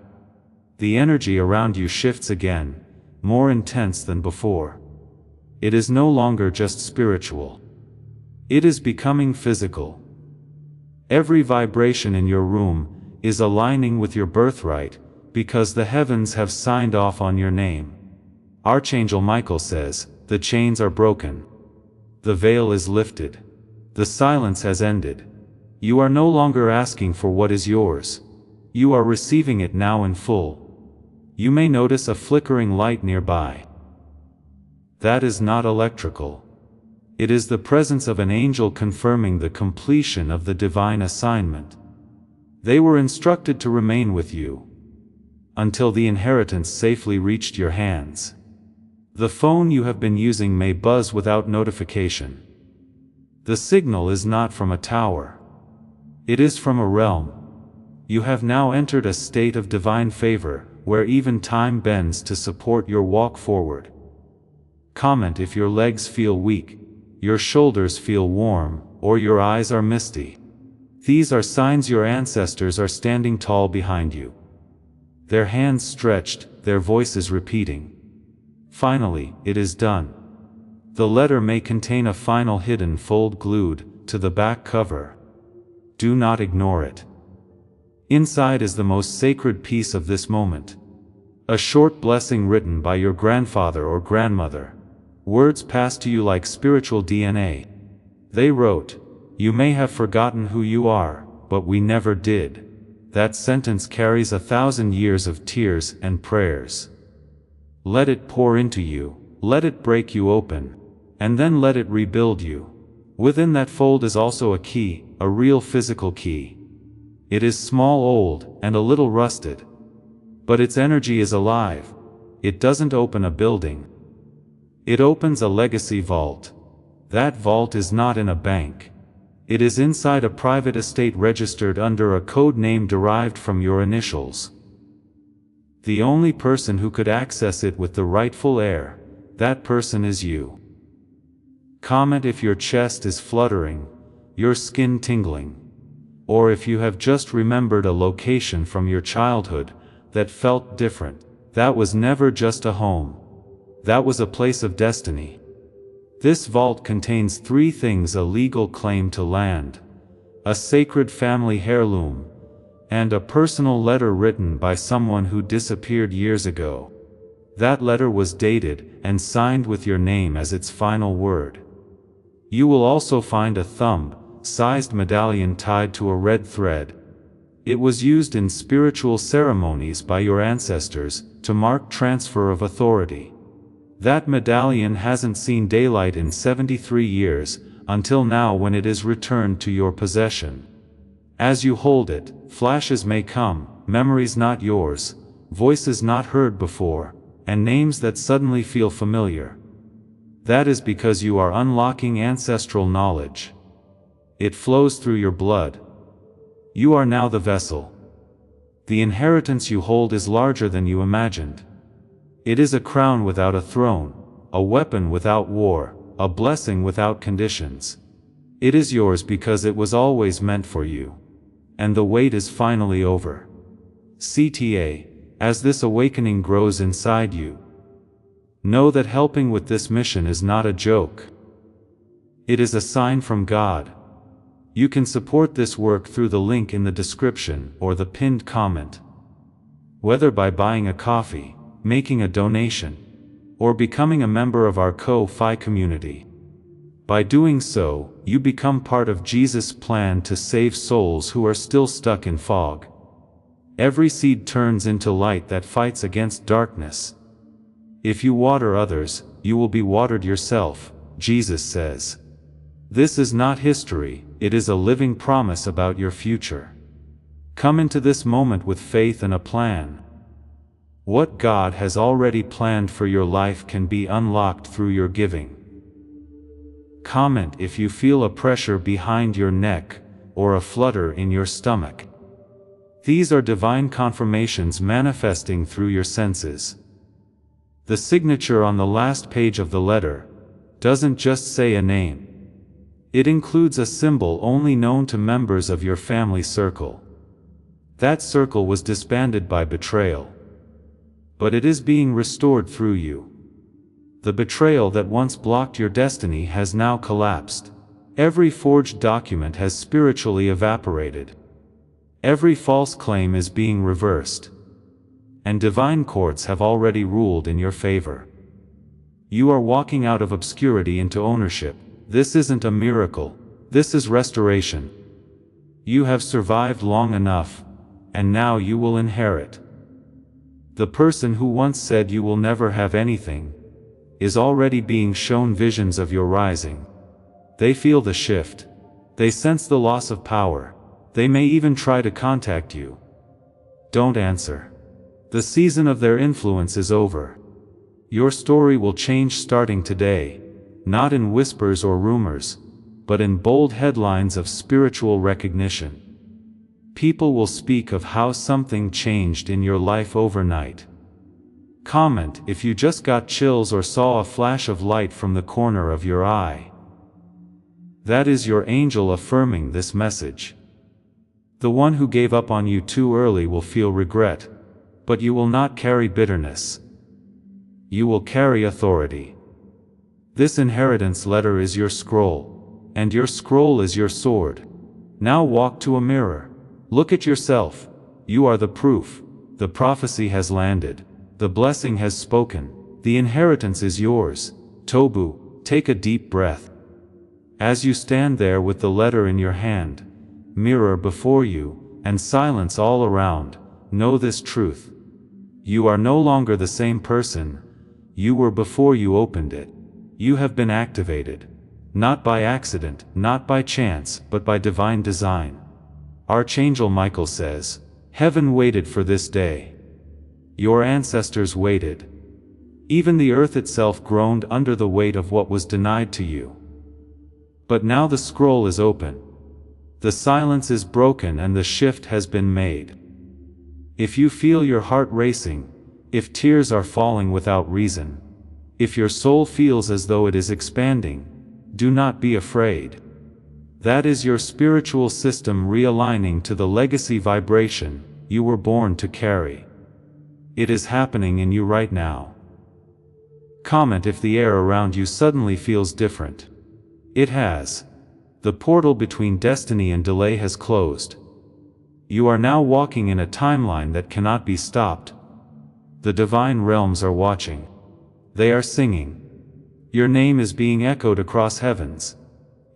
The energy around you shifts again, more intense than before. It is no longer just spiritual. It is becoming physical. Every vibration in your room is aligning with your birthright, because the heavens have signed off on your name. Archangel Michael says, the chains are broken. The veil is lifted. The silence has ended. You are no longer asking for what is yours. You are receiving it now in full. You may notice a flickering light nearby. That is not electrical. It is the presence of an angel confirming the completion of the divine assignment. They were instructed to remain with you until the inheritance safely reached your hands. The phone you have been using may buzz without notification. The signal is not from a tower. It is from a realm. You have now entered a state of divine favor, where even time bends to support your walk forward. Comment if your legs feel weak, your shoulders feel warm, or your eyes are misty. These are signs your ancestors are standing tall behind you. Their hands stretched, their voices repeating. Finally, it is done. The letter may contain a final hidden fold glued to the back cover. Do not ignore it. Inside is the most sacred piece of this moment. A short blessing written by your grandfather or grandmother. Words passed to you like spiritual DNA. They wrote, "You may have forgotten who you are, but we never did." That sentence carries 1,000 years of tears and prayers. Let it pour into you, let it break you open, and then let it rebuild you. Within that fold is also a key, a real physical key. It is small, old, and a little rusted. But its energy is alive. It doesn't open a building. It opens a legacy vault. That vault is not in a bank. It is inside a private estate registered under a code name derived from your initials. The only person who could access it with the rightful heir, that person is you. Comment if your chest is fluttering, your skin tingling, or if you have just remembered a location from your childhood that felt different. That was never just a home. That was a place of destiny. This vault contains 3 things: a legal claim to land, a sacred family heirloom, and a personal letter written by someone who disappeared years ago. That letter was dated and signed with your name as its final word. You will also find a thumb-sized medallion tied to a red thread. It was used in spiritual ceremonies by your ancestors to mark transfer of authority. That medallion hasn't seen daylight in 73 years, until now when it is returned to your possession. As you hold it, flashes may come, memories not yours, voices not heard before, and names that suddenly feel familiar. That is because you are unlocking ancestral knowledge. It flows through your blood. You are now the vessel. The inheritance you hold is larger than you imagined. It is a crown without a throne, a weapon without war, a blessing without conditions. It is yours because it was always meant for you. And the wait is finally over. CTA, as this awakening grows inside you, know that helping with this mission is not a joke. It is a sign from God. You can support this work through the link in the description or the pinned comment. Whether by buying a coffee, making a donation, or becoming a member of our Ko-Fi community. By doing so, you become part of Jesus' plan to save souls who are still stuck in fog. Every seed turns into light that fights against darkness. If you water others, you will be watered yourself, Jesus says. This is not history, it is a living promise about your future. Come into this moment with faith and a plan. What God has already planned for your life can be unlocked through your giving. Comment if you feel a pressure behind your neck, or a flutter in your stomach. These are divine confirmations manifesting through your senses. The signature on the last page of the letter doesn't just say a name. It includes a symbol only known to members of your family circle. That circle was disbanded by betrayal. But it is being restored through you. The betrayal that once blocked your destiny has now collapsed. Every forged document has spiritually evaporated. Every false claim is being reversed. And divine courts have already ruled in your favor. You are walking out of obscurity into ownership. This isn't a miracle, this is restoration. You have survived long enough, and now you will inherit. The person who once said you will never have anything is already being shown visions of your rising. They feel the shift. They sense the loss of power. They may even try to contact you. Don't answer. The season of their influence is over. Your story will change starting today, not in whispers or rumors, but in bold headlines of spiritual recognition. People will speak of how something changed in your life overnight. Comment if you just got chills or saw a flash of light from the corner of your eye. That is your angel affirming this message. The one who gave up on you too early will feel regret, but you will not carry bitterness. You will carry authority. This inheritance letter is your scroll, and your scroll is your sword. Now walk to a mirror. Look at yourself. You are the proof. The prophecy has landed. The blessing has spoken. The inheritance is yours. Tobu, take a deep breath. As you stand there with the letter in your hand, mirror before you, and silence all around, know this truth. You are no longer the same person you were before you opened it. You have been activated. Not by accident, not by chance, but by divine design. Archangel Michael says, "Heaven waited for this day. Your ancestors waited. Even the earth itself groaned under the weight of what was denied to you. But now the scroll is open. The silence is broken and the shift has been made. If you feel your heart racing, if tears are falling without reason, if your soul feels as though it is expanding, do not be afraid. That is your spiritual system realigning to the legacy vibration you were born to carry. It is happening in you right now." Comment if the air around you suddenly feels different. It has. The portal between destiny and delay has closed. You are now walking in a timeline that cannot be stopped. The divine realms are watching. They are singing. Your name is being echoed across heavens.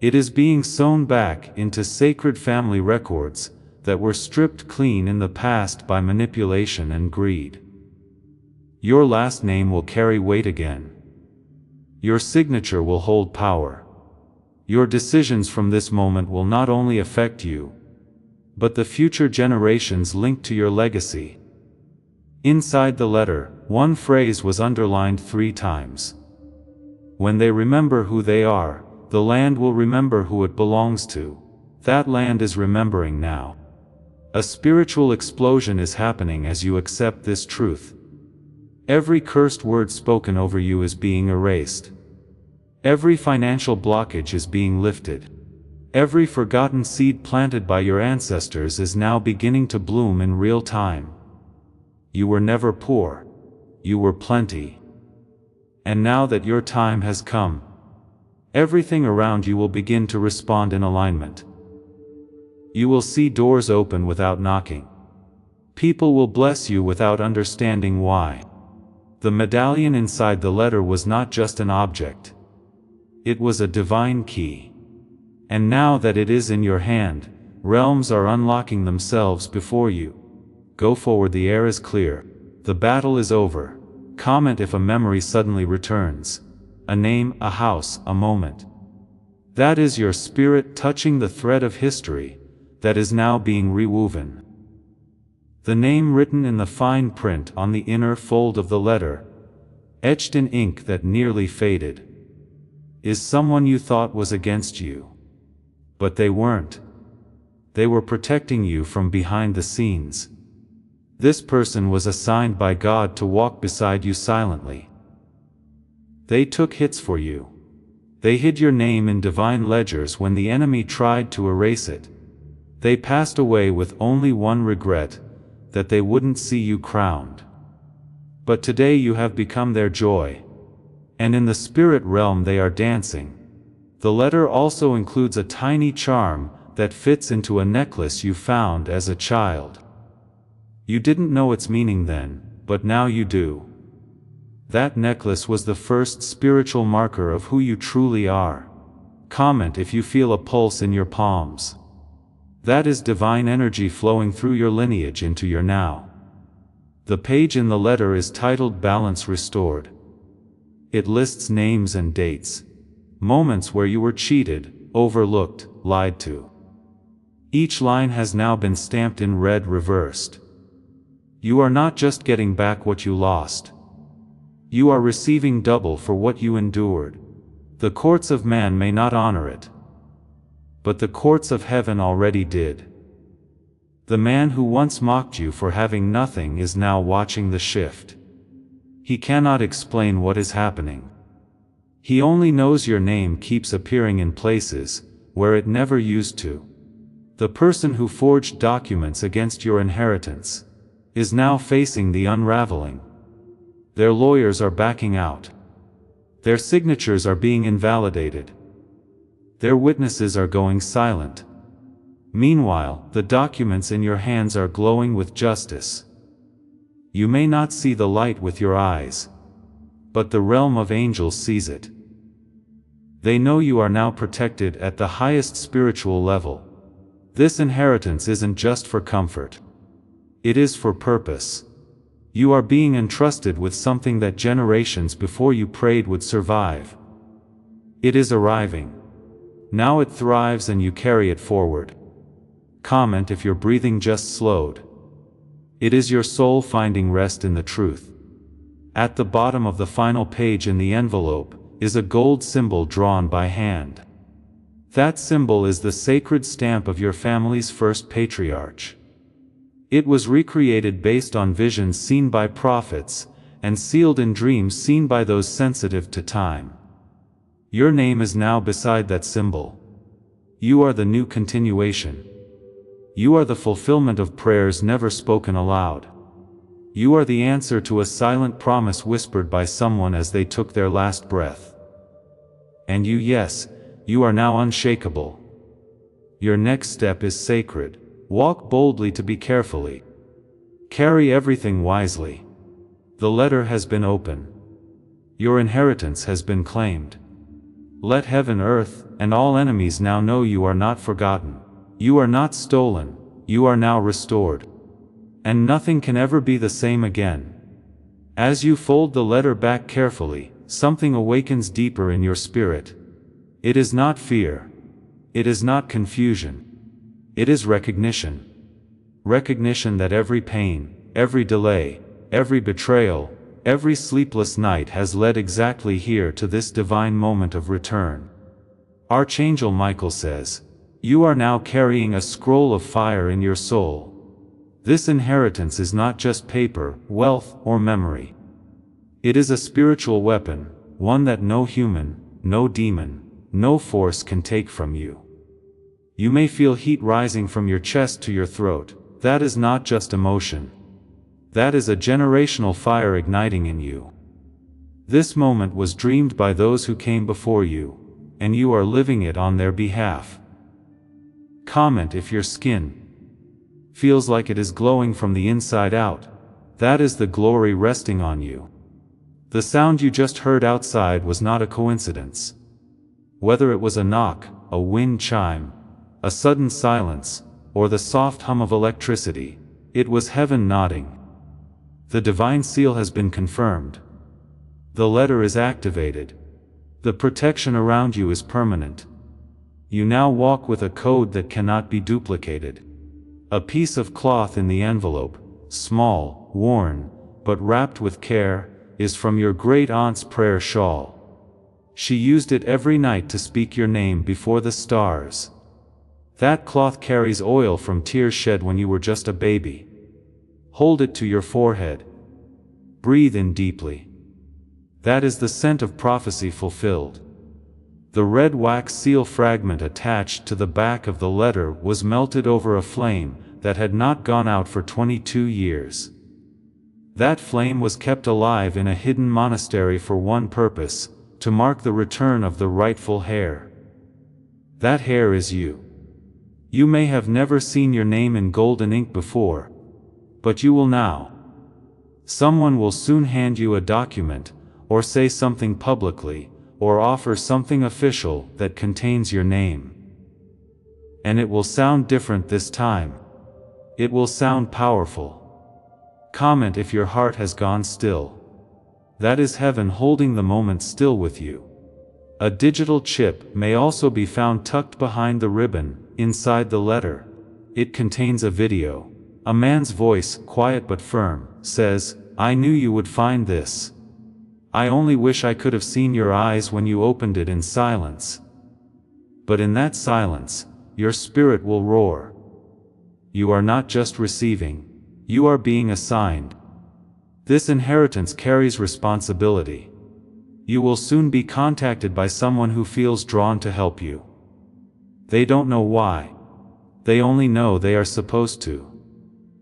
It is being sewn back into sacred family records that were stripped clean in the past by manipulation and greed. Your last name will carry weight again. Your signature will hold power. Your decisions from this moment will not only affect you, but the future generations linked to your legacy. Inside the letter, one phrase was underlined 3 times. When they remember who they are, the land will remember who it belongs to. That land is remembering now. A spiritual explosion is happening as you accept this truth. Every cursed word spoken over you is being erased. Every financial blockage is being lifted. Every forgotten seed planted by your ancestors is now beginning to bloom in real time. You were never poor. You were plenty. And now that your time has come, everything around you will begin to respond in alignment. You will see doors open without knocking. People will bless you without understanding why. The medallion inside the letter was not just an object. It was a divine key. And now that it is in your hand, realms are unlocking themselves before you. Go forward, the air is clear. The battle is over. Comment if a memory suddenly returns. A name, a house, a moment. That is your spirit touching the thread of history that is now being rewoven. The name written in the fine print on the inner fold of the letter, etched in ink that nearly faded, is someone you thought was against you. But they weren't. They were protecting you from behind the scenes. This person was assigned by God to walk beside you silently. They took hits for you. They hid your name in divine ledgers when the enemy tried to erase it. They passed away with only one regret, that they wouldn't see you crowned. But today you have become their joy. And in the spirit realm they are dancing. The letter also includes a tiny charm that fits into a necklace you found as a child. You didn't know its meaning then, but now you do. That necklace was the first spiritual marker of who you truly are. Comment if you feel a pulse in your palms. That is divine energy flowing through your lineage into your now. The page in the letter is titled Balance Restored. It lists names and dates. Moments where you were cheated, overlooked, lied to. Each line has now been stamped in red reversed. You are not just getting back what you lost. You are receiving double for what you endured. The courts of man may not honor it, but the courts of heaven already did. The man who once mocked you for having nothing is now watching the shift. He cannot explain what is happening. He only knows your name keeps appearing in places where it never used to. The person who forged documents against your inheritance is now facing the unraveling. Their lawyers are backing out. Their signatures are being invalidated. Their witnesses are going silent. Meanwhile, the documents in your hands are glowing with justice. You may not see the light with your eyes, but the realm of angels sees it. They know you are now protected at the highest spiritual level. This inheritance isn't just for comfort. It is for purpose. You are being entrusted with something that generations before you prayed would survive. It is arriving. Now it thrives and you carry it forward. Comment if your breathing just slowed. It is your soul finding rest in the truth. At the bottom of the final page in the envelope is a gold symbol drawn by hand. That symbol is the sacred stamp of your family's first patriarch. It was recreated based on visions seen by prophets, and sealed in dreams seen by those sensitive to time. Your name is now beside that symbol. You are the new continuation. You are the fulfillment of prayers never spoken aloud. You are the answer to a silent promise whispered by someone as they took their last breath. And you, yes, you are now unshakable. Your next step is sacred. Walk boldly to be carefully. Carry everything wisely. The letter has been opened. Your inheritance has been claimed. Let heaven, earth, and all enemies now know you are not forgotten. You are not stolen. You are now restored. And nothing can ever be the same again. As you fold the letter back carefully, something awakens deeper in your spirit. It is not fear. It is not confusion. It is recognition. Recognition that every pain, every delay, every betrayal, every sleepless night has led exactly here to this divine moment of return. Archangel Michael says, "You are now carrying a scroll of fire in your soul." This inheritance is not just paper, wealth, or memory. It is a spiritual weapon, one that no human, no demon, no force can take from you. You may feel heat rising from your chest to your throat. That is not just emotion. That is a generational fire igniting in you. This moment was dreamed by those who came before you, and you are living it on their behalf. Comment if your skin feels like it is glowing from the inside out. That is the glory resting on you. The sound you just heard outside was not a coincidence. Whether it was a knock, a wind chime, a sudden silence, or the soft hum of electricity, it was heaven nodding. The divine seal has been confirmed. The letter is activated. The protection around you is permanent. You now walk with a code that cannot be duplicated. A piece of cloth in the envelope, small, worn, but wrapped with care, is from your great-aunt's prayer shawl. She used it every night to speak your name before the stars. That cloth carries oil from tears shed when you were just a baby. Hold it to your forehead. Breathe in deeply. That is the scent of prophecy fulfilled. The red wax seal fragment attached to the back of the letter was melted over a flame that had not gone out for 22 years. That flame was kept alive in a hidden monastery for one purpose, to mark the return of the rightful heir. That heir is you. You may have never seen your name in golden ink before, but you will now. Someone will soon hand you a document, or say something publicly, or offer something official that contains your name. And it will sound different this time. It will sound powerful. Comment if your heart has gone still. That is heaven holding the moment still with you. A digital chip may also be found tucked behind the ribbon, inside the letter. It contains a video. A man's voice, quiet but firm, says, "I knew you would find this. I only wish I could have seen your eyes when you opened it in silence." But in that silence, your spirit will roar. You are not just receiving, you are being assigned. This inheritance carries responsibility. You will soon be contacted by someone who feels drawn to help you. They don't know why. They only know they are supposed to.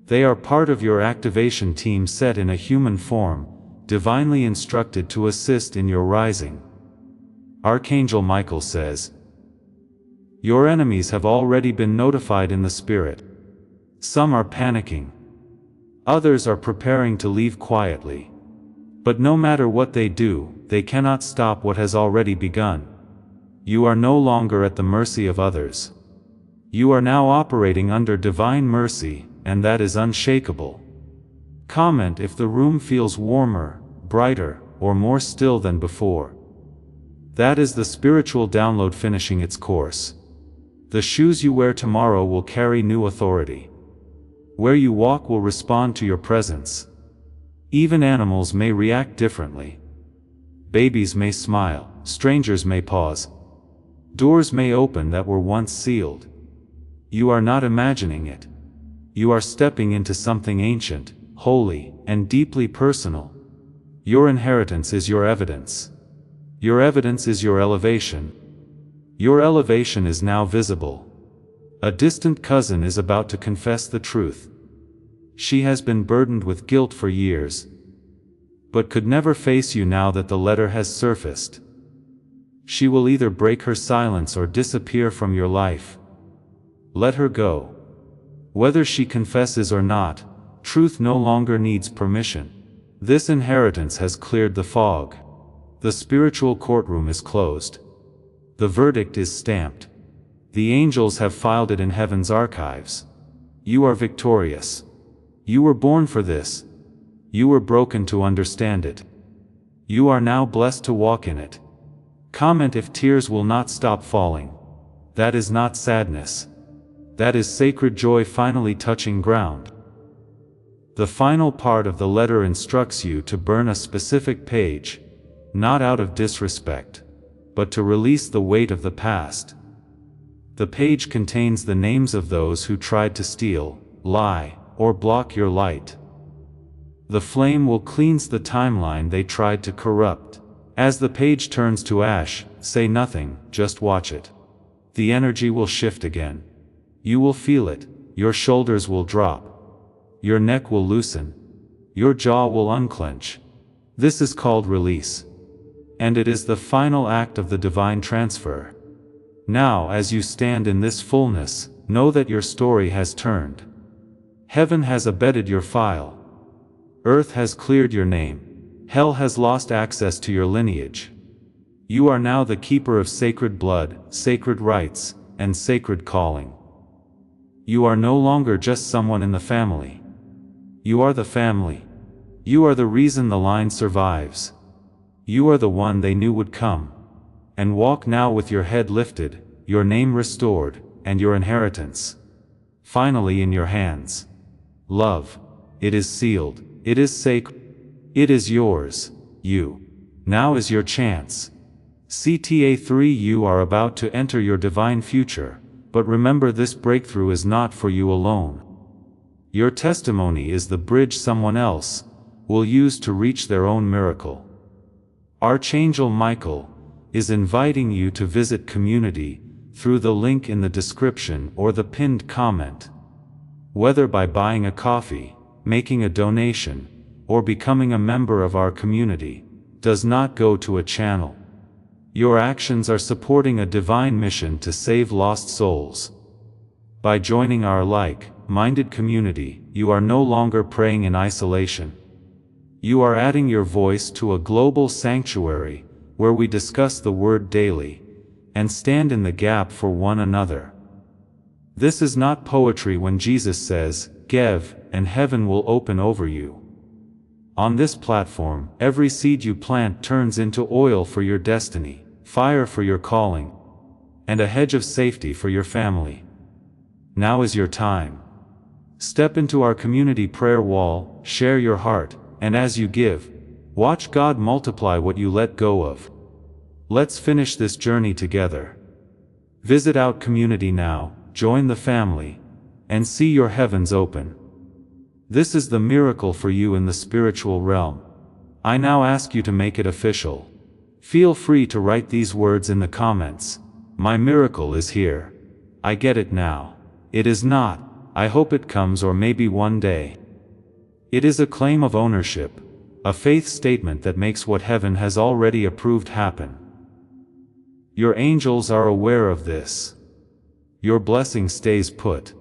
They are part of your activation team set in a human form, divinely instructed to assist in your rising. Archangel Michael says, "Your enemies have already been notified in the spirit. Some are panicking. Others are preparing to leave quietly. But no matter what they do, they cannot stop what has already begun. You are no longer at the mercy of others. You are now operating under divine mercy, and that is unshakable." Comment if the room feels warmer, brighter, or more still than before. That is the spiritual download finishing its course. The shoes you wear tomorrow will carry new authority. Where you walk will respond to your presence. Even animals may react differently. Babies may smile, strangers may pause. Doors may open that were once sealed. You are not imagining it. You are stepping into something ancient, holy, and deeply personal. Your inheritance is your evidence. Your evidence is your elevation. Your elevation is now visible. A distant cousin is about to confess the truth. She has been burdened with guilt for years, but could never face you now that the letter has surfaced. She will either break her silence or disappear from your life. Let her go. Whether she confesses or not, truth no longer needs permission. This inheritance has cleared the fog. The spiritual courtroom is closed. The verdict is stamped. The angels have filed it in heaven's archives. You are victorious. You were born for this. You were broken to understand it. You are now blessed to walk in it. Comment if tears will not stop falling. That is not sadness. That is sacred joy finally touching ground. The final part of the letter instructs you to burn a specific page, not out of disrespect, but to release the weight of the past. The page contains the names of those who tried to steal, lie, or block your light. The flame will cleanse the timeline they tried to corrupt. As the page turns to ash, say nothing, just watch it. The energy will shift again. You will feel it, your shoulders will drop. Your neck will loosen. Your jaw will unclench. This is called release. And it is the final act of the divine transfer. Now, as you stand in this fullness, know that your story has turned. Heaven has abetted your file. Earth has cleared your name. hell has lost access to your lineage. You are now the keeper of sacred blood, sacred rights, and sacred calling. You are no longer just someone in the family. You are the family. You are the reason the line survives. You are the one they knew would come. And walk now with your head lifted, your name restored, and your inheritance finally in your hands. Love, it is sealed, it is sacred, it is yours. Now is your chance. CTA3, you are about to enter your divine future, but remember, this breakthrough is not for you alone. Your testimony is the bridge someone else will use to reach their own miracle. Archangel Michael is inviting you to visit community through the link in the description or the pinned comment. Whether by buying a coffee, making a donation, or becoming a member of our community, does not go to a channel. Your actions are supporting a divine mission to save lost souls. By joining our like-minded community, you are no longer praying in isolation. You are adding your voice to a global sanctuary where we discuss the Word daily and stand in the gap for one another. This is not poetry when Jesus says, "Give, and heaven will open over you." On this platform, every seed you plant turns into oil for your destiny, fire for your calling, and a hedge of safety for your family. Now is your time. Step into our community prayer wall, share your heart, and as you give, watch God multiply what you let go of. Let's finish this journey together. Visit our community now, join the family, and see your heavens open. This is the miracle for you in the spiritual realm. I now ask you to make it official. Feel free to write these words in the comments. My miracle is here. I get it now. It is not, I hope it comes, or maybe one day. It is a claim of ownership, a faith statement that makes what heaven has already approved happen. Your angels are aware of this. Your blessing stays put.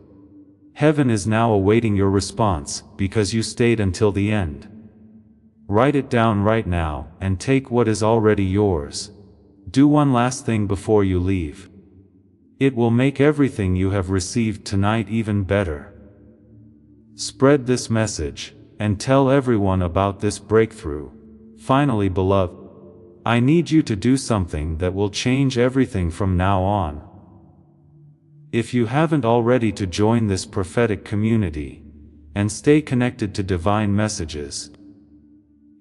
Heaven is now awaiting your response, because you stayed until the end. Write it down right now, and take what is already yours. Do one last thing before you leave. It will make everything you have received tonight even better. Spread this message, and tell everyone about this breakthrough. Finally, beloved, I need you to do something that will change everything from now on. If you haven't already, to join this prophetic community and stay connected to divine messages.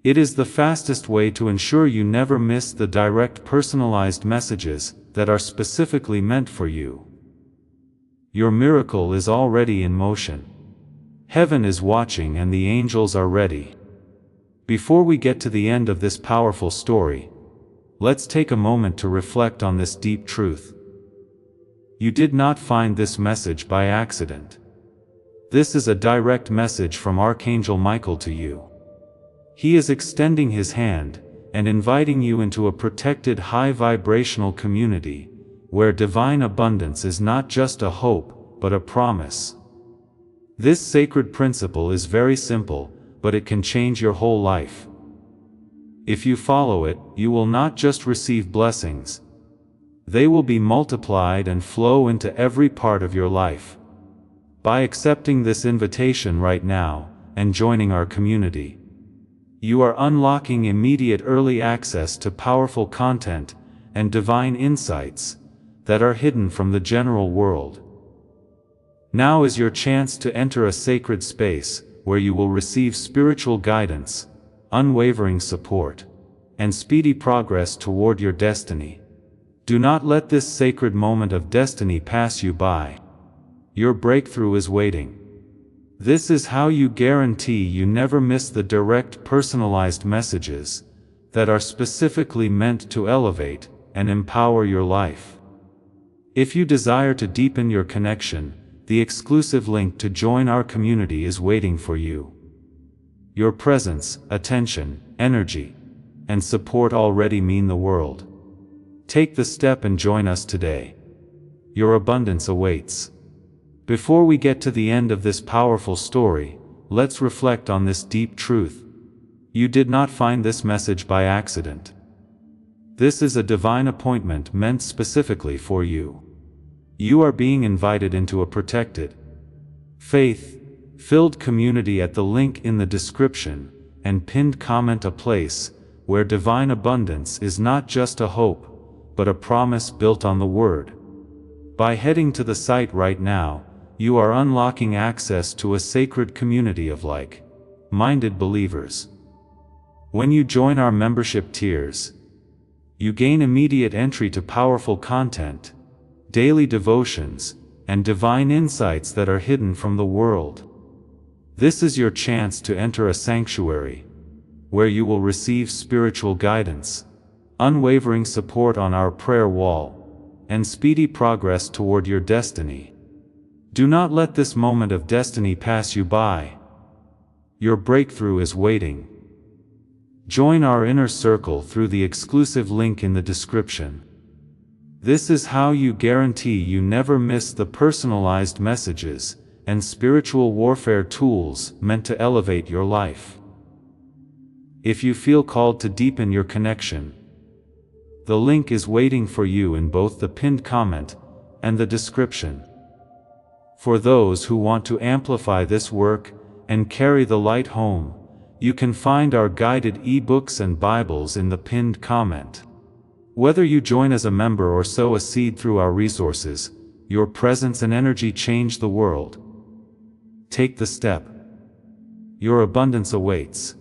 It is the fastest way to ensure you never miss the direct personalized messages that are specifically meant for you. Your miracle is already in motion. Heaven is watching and the angels are ready. Before we get to the end of this powerful story, let's take a moment to reflect on this deep truth. You did not find this message by accident. This is a direct message from Archangel Michael to you. He is extending his hand and inviting you into a protected high vibrational community, where divine abundance is not just a hope, but a promise. This sacred principle is very simple, but it can change your whole life. If you follow it, you will not just receive blessings. They will be multiplied and flow into every part of your life. By accepting this invitation right now, and joining our community, you are unlocking immediate early access to powerful content and divine insights that are hidden from the general world. Now is your chance to enter a sacred space where you will receive spiritual guidance, unwavering support, and speedy progress toward your destiny. Do not let this sacred moment of destiny pass you by. Your breakthrough is waiting. This is how you guarantee you never miss the direct personalized messages that are specifically meant to elevate and empower your life. If you desire to deepen your connection, the exclusive link to join our community is waiting for you. Your presence, attention, energy, and support already mean the world. Take the step and join us today. Your abundance awaits. Before we get to the end of this powerful story, let's reflect on this deep truth. You did not find this message by accident. This is a divine appointment meant specifically for you. You are being invited into a protected, faith-filled community at the link in the description and pinned comment, a place where divine abundance is not just a hope, but a promise built on the Word. By heading to the site right now, you are unlocking access to a sacred community of like-minded believers. When you join our membership tiers, you gain immediate entry to powerful content, daily devotions, and divine insights that are hidden from the world. This is your chance to enter a sanctuary, where you will receive spiritual guidance, unwavering support on our prayer wall, and speedy progress toward your destiny. Do not let this moment of destiny pass you by. Your breakthrough is waiting. Join our inner circle through the exclusive link in the description. This is how you guarantee you never miss the personalized messages and spiritual warfare tools meant to elevate your life. If you feel called to deepen your connection, the link is waiting for you in both the pinned comment and the description. For those who want to amplify this work and carry the light home, you can find our guided ebooks and Bibles in the pinned comment. Whether you join as a member or sow a seed through our resources, your presence and energy change the world. Take the step. Your abundance awaits.